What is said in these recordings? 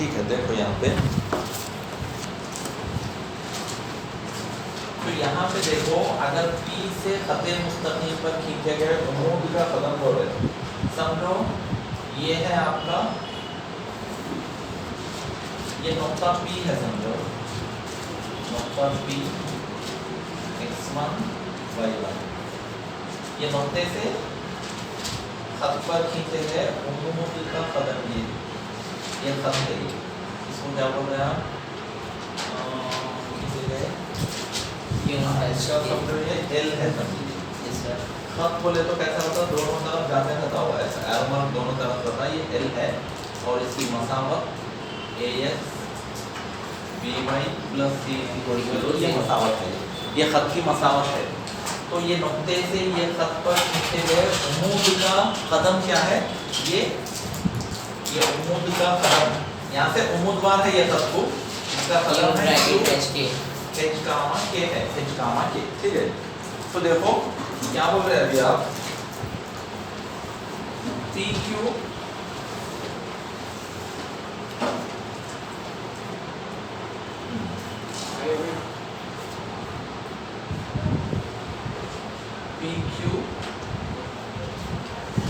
ठीक है, देखो यहाँ पे, तो यहाँ पे देखो अगर P से खते मुस्तकीम पर खींचे गए उमूद का कदम हो रहे, समझो ये है आपका, ये नुक्ता P है, समझो नुक्ता P x1 y1, ये नुक्ते से खत पर खींचे गए उमूद का कदम, ये खत है, इसको क्या बोल रहे हैं आप, खींचे गए एल है, समझिए खत बोले तो कैसा होता है, दोनों तरफ जाते रहता हुआ ऐसा एरो मार्क दोनों तरफ होता है, ये एल है और इसकी मसावत ए एक्स बी वाई प्लस सी, ये मसावत है, ये खत की मसावत है। तो ये नुक्ते से ये खत पर खींचे गए उमूद का कदम क्या है, ये उमूद का कदम, यहाँ से उम्मीदवार है ये खत को, इसका कदम है H कामा K है, H कामा K, ठीक है। तो देखो क्या बोल रहे हैं अभी आप, PQ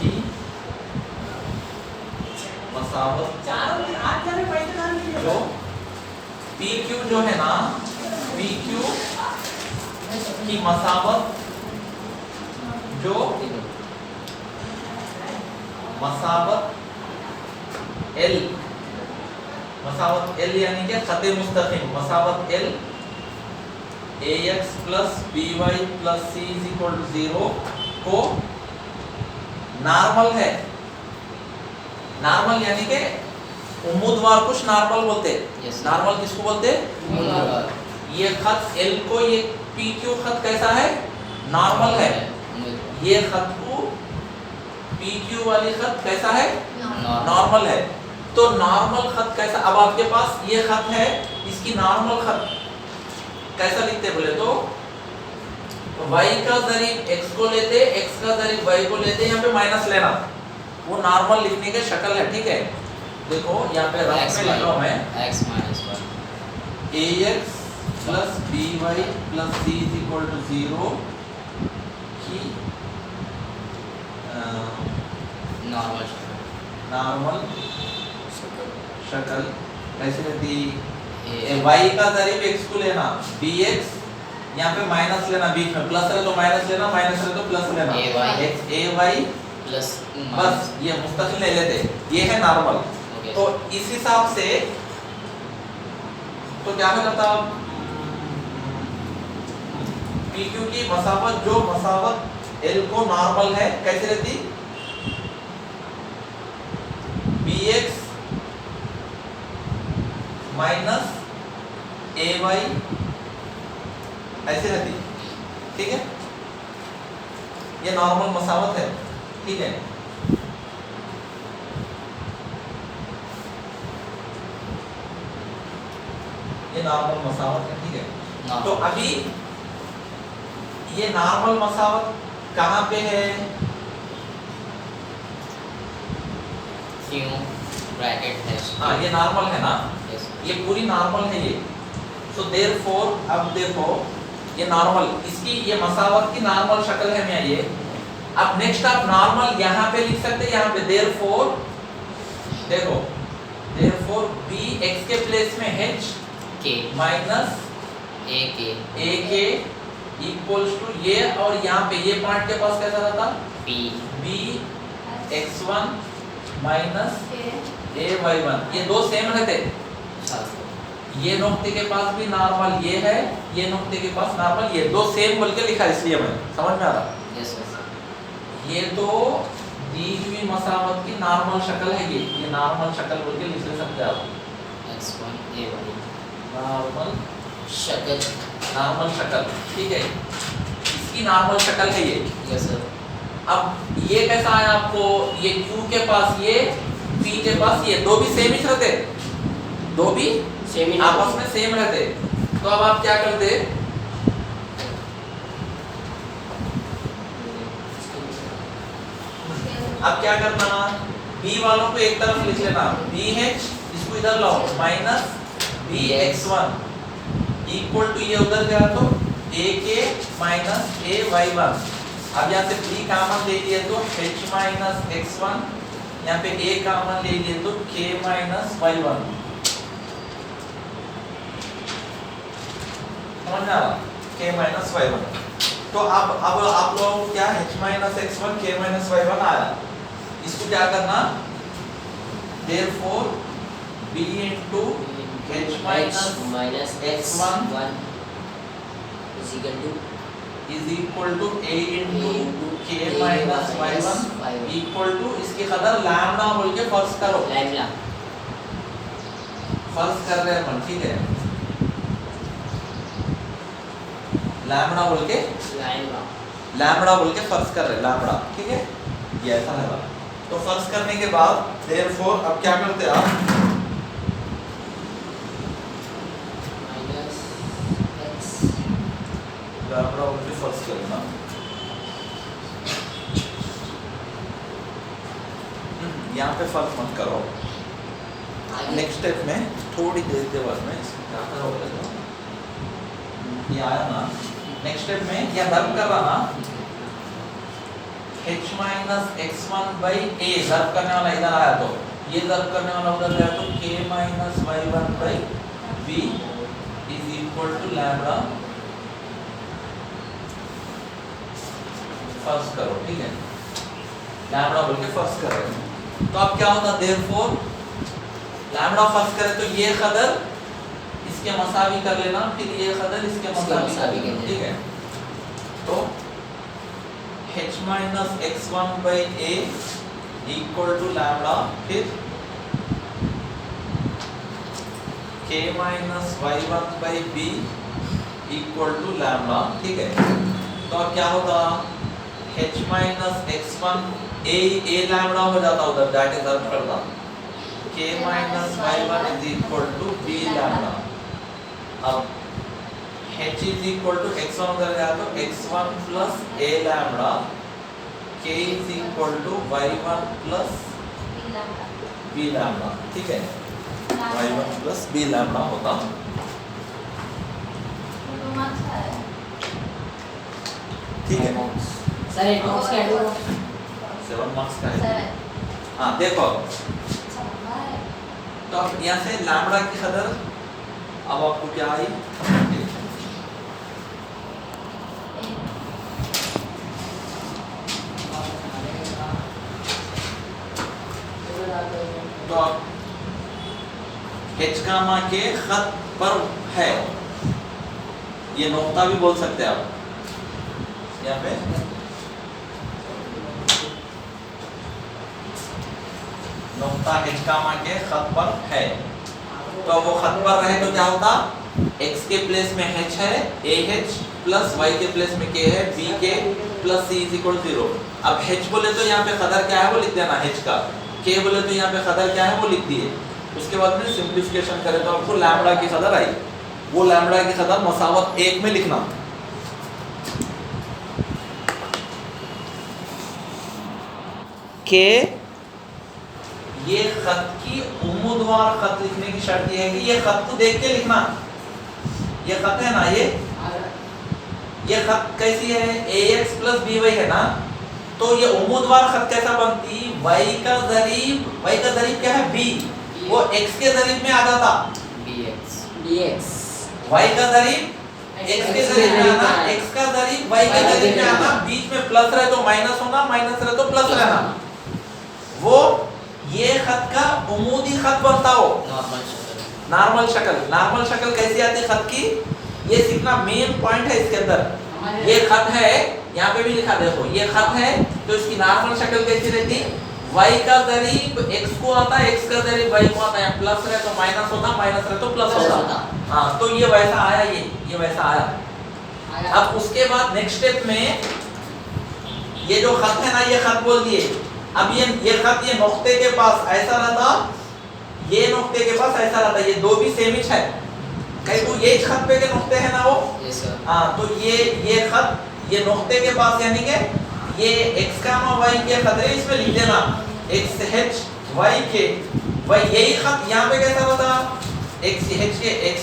की मसावत, जो PQ जो है ना, PQ की मसावत, जो मसावत L, मसावत L यानी कि खते मुस्तकीम, मसावत L AX plus BY plus C is equal to 0 को नॉर्मल है, नॉर्मल यानी कि उम्मीदवार कुछ नॉर्मल बोलते, नॉर्मल किसको बोलते, ये खत L को, ये PQ खत कैसा है, नॉर्मल है, ये खत को PQ वाली खत कैसा है, नॉर्मल है। तो नॉर्मल खत कैसा, अब आपके पास ये खत है, इसकी नॉर्मल खत कैसा लिखते बोले तो y का ज़रीब x को लेते, x का ज़रीब y को लेते, यहाँ पे माइनस लेना, वो नॉर्मल लिखने के शक्ल है, ठीक है। देखो यहाँ पे रफ में लिखा हूं मैं x minus 1 ax plus by plus c is equal to 0 की नॉर्मल शक्ल कैसे रहती, y का ज़रीब x को लेना, bx यहाँ पे माइनस लेना, बीच में प्लस है तो माइनस लेना, माइनस है तो प्लस लेना, ay प्लस, बस ये मुस्तकिल ले लेते, ये है नॉर्मल। तो इस हिसाब से तो क्या करता, PQ की मसावत, जो मसावत L को नॉर्मल है, कैसे रहती, BX माइनस AY ऐसे रहती, ठीक है, ये नॉर्मल मसावत है, ठीक है। ये नॉर्मल मसावत है, ठीक है। तो अभी ये नॉर्मल मसावत कहाँ पे है, क्यों ब्रैकेट है, हाँ ये नॉर्मल है ना, ये पूरी नॉर्मल है ये। सो देयरफॉर अब देखो ये नॉर्मल, इसकी ये मसावत की नॉर्मल शक्ल है मैं ये। अब नेक्स्ट आप नॉर्मल यहाँ पे लिख सकते हैं, यहाँ पे देयरफॉर देखो, देयरफॉर b x के प्लेस में h k minus a k equals to ये, और यहाँ पे ये पार्ट के पास कैसा रहता, b x1 minus a y1, ये दो सेम रहते, ये नुक्ते के पास भी नॉर्मल ये है, ये नुक्ते के पास नॉर्मल, ये दो सेम बोल के लिखा, इसलिए मैं समझ में आ रहा, ये तो दी हुई मसावत की नॉर्मल शक्ल है, ये नॉर्मल शक्ल बोल के लिख सकते आप, x1 a y नॉर्मल शक्ल, नॉर्मल शक्ल, ठीक है, इसकी नॉर्मल शक्ल है ये। Yes sir. अब ये कैसा आया आपको, ये Q के पास ये, P के पास ये, दो भी सेम ही रहते, दो भी सेम ही आपस में सेम रहते। तो अब आप क्या करते, अब क्या करना, B वालों को एक तरफ लिख लेना, BH, इसको इधर लाओ minus B X one equal to ये उधर गया तो ए के माइनस ए वाई वन। अब यहाँ से बी कॉमन ले लिए तो h माइनस एक्स वन, यहाँ पे a कॉमन ले लिए तो k माइनस वाई वन। समझ में आ रहा? k minus Y one. तो अब आप लोगों को क्या h minus X one k minus Y one आया, इसको क्या करना, therefore b into h minus X one is equal to a into k minus y1 equal to इसकी कदर लैम्डा बोल के फर्ज करो, फर्ज कर रहे हैं अपन, ठीक है, लैम्डा बोल के फर्ज कर रहे हैं, लैम्डा, ठीक है, ये ऐसा लगा। तो फर्ज करने के बाद therefore अब क्या करते हैं आप, लैम्डा बोल के फर्ज करना, यहाँ पे फर्क मत करो, नेक्स्ट स्टेप में थोड़ी देर के बाद में क्या करोगे, ये आया ना, नेक्स्ट स्टेप में क्या दर्ब कर रहा ना, h minus X one by A दर्ब करने वाला इधर आया तो ये दर्ब करने वाला उधर गया तो k minus Y one by B is equal to lambda, first करो, ठीक है, लैम्डा बोल के फर्स्ट कर रहे हैं। तो अब क्या होता, therefore लैम्डा फर्स्ट करें तो ये कदर इसके मसावी कर लेना, फिर ये कदर इसके मसावी कर लेना, ठीक है। तो h minus X one by A equal to lambda, फिर k minus Y one by B equal to lambda, ठीक है। तो अब क्या होगा, h minus X one A lambda हो जाता उधर जाके दर्ब करता, k minus Y one is equal to B lambda. अब h is equal to X one उधर गया तो X one plus A lambda, k is equal to Y one plus B lambda, ठीक है, Y one plus B lambda होता, ठीक है। Sir 8 marks का है, 7 मार्क्स का है। हाँ देखो, तो अब यहाँ से लैम्डा की कदर अब आपको क्या आई, तो अब h गामा के खत पर है, ये नोक्ता भी बोल सकते हैं आप, यहाँ पे नोक्ता h गामा के खत पर है, तो वो खत पर रहे तो क्या होता, x के प्लेस में h है, ah प्लस y के प्लेस में k है, bk plus c is equal 0। अब h बोले तो यहाँ पे कदर क्या है वो लिख देना h का, k बोले तो यहाँ पे कदर क्या है वो लिख दिए, उसके बाद में सिंप्लीफिकेशन करें तो आपको लैम्डा की कदर आई, वो लैम्डा की कदर मसावत 1 में लिखना, के ये खत की उम्मीदवार खत लिखने की शर्त ये है कि ये खत को देख के लिखना, ये खत है ना, ये खत कैसी है, ax प्लस by है ना, तो ये उम्मीदवार खत कैसा बनती, y का जरीब क्या है b, वो x के जरीब में आ जाता, dx y का जरीब x के जरीब में आना, x का जरीब y के जरीब में आना, बीच में प्लस रहे तो माइनस होना, माइनस रहे तो प्लस रहना, वो ये खत का उमूदी खत बनता हो, नॉर्मल शक्ल कैसी आती खत की, ये सीखना मेन पॉइंट है इसके अंदर। ये खत है, यहाँ पे भी लिखा देखो, ये खत है तो इसकी नॉर्मल शक्ल कैसी रहती, y का जरीब x को आता है, x का जरीब y को आता है, प्लस रहे तो माइनस होता, माइनस रहे तो प्लस होता, हाँ, तो ये वैसा आया, ये वैसा आया। अब उसके बाद नेक्स्ट स्टेप में ये जो खत है ना, ये खत बोल दिए, अब ये खत ये नुक्ते के पास ऐसा रहता, ये नुक्ते के पास ऐसा रहता, ये दो भी सेम ही है, कहीं तो ये खत पे के नुक्ते हैं ना वो, हाँ, तो ये खत ये नुक्ते के पास, यानी कि ये x, y के खतरे इसमें लिख देना, x h y के भाई यही खत यहाँ पे कैसा होता, x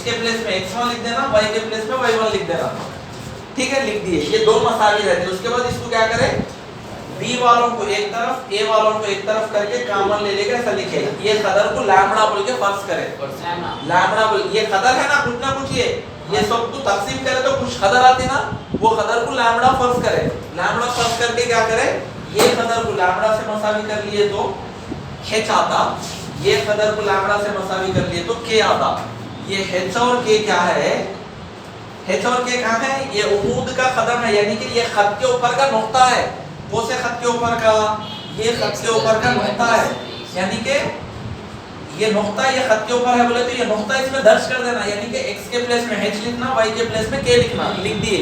के प्लेस में x1 लिख देना, y के प्लेस में y1 लिख देना, ठीक है, लिख दिए। ये दो मसावी रहते हैं। उसके बाद इसको क्या करें, b वालों को एक तरफ, a वालों को एक तरफ करके कॉमन ले लेकर ऐसा लिखे। ये कदर को लैम्बडा बोल के फर्ज करें, लैम्बडा बोल, ये कदर है ना कुछ ये सब को तकसीम करे तो कुछ कदर आती ना, वो कदर को लैम्बडा फर्ज करे। लैम्बडा फर्ज करके क्या करे, ये कदर को लैम्बडा से मसावी कर लिए तो h आता, ये कदर को लैम्बडा से मसावी कर लिए तो k आता। ये h और k क्या है, h और k कहाँ है, ये उमूद का कदम है, यानी कि ये खत के ऊपर का नुक्ता है। कौन से खत के ऊपर का, ये खत के ऊपर का नुक्ता है, यानी कि ये नुक्ता ये खत के ऊपर है बोले तो ये नुक्ता इसमें दर्ज कर देना, यानी कि x के प्लेस में h लिखना, y के प्लेस में k लिखना, लिख दिए।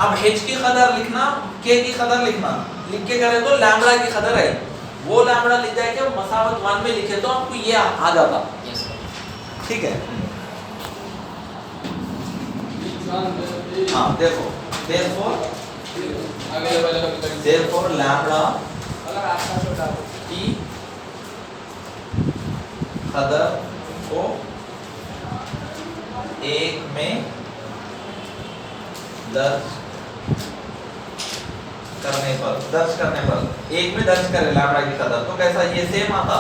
अब h की कदर लिखना, k की कदर लिखना, लिख के करें तो लैम्बडा की कदर है, वो लैम्बडा लिख जाए कि मसावत 1 में लिखे तो आपको ये आ जाता, ठीक है। हाँ देखो, therefore लैम्बडा की कदर को एक में दर्ज करने पर एक में दर्ज करें लैम्बडा की कदर, तो कैसा ये सेम आता,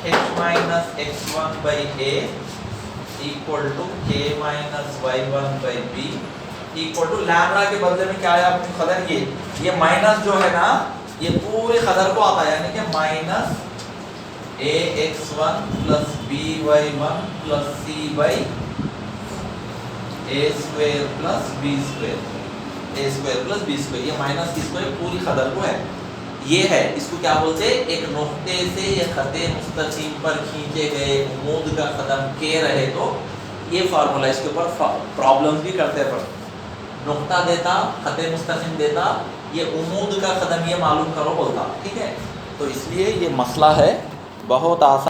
h minus x1 by a equal to k minus y1 by b equal to lambda के बदले में क्या है आपकी कदर, ये माइनस जो है ना, ये पूरी कदर को आता है, यानी कि minus ax1 plus by1 plus c by a square plus b square, a square plus b square, ये माइनस की स्क्वायर पूरी कदर को है। ये है, इसको क्या बोलते हैं, एक नुक्ते से ये खते मुस्तकीम पर खींचे गए उमूद का कदम के रहे तो ये फार्मूला, इसके ऊपर प्रॉब्लम्स भी करते हैं, पर नुक्ता देता, खते मुस्तकीम देता, ये उमूद का कदम ये मालूम करो बोलता, ठीक है। तो इसलिए ये मसला है बहुत आसान।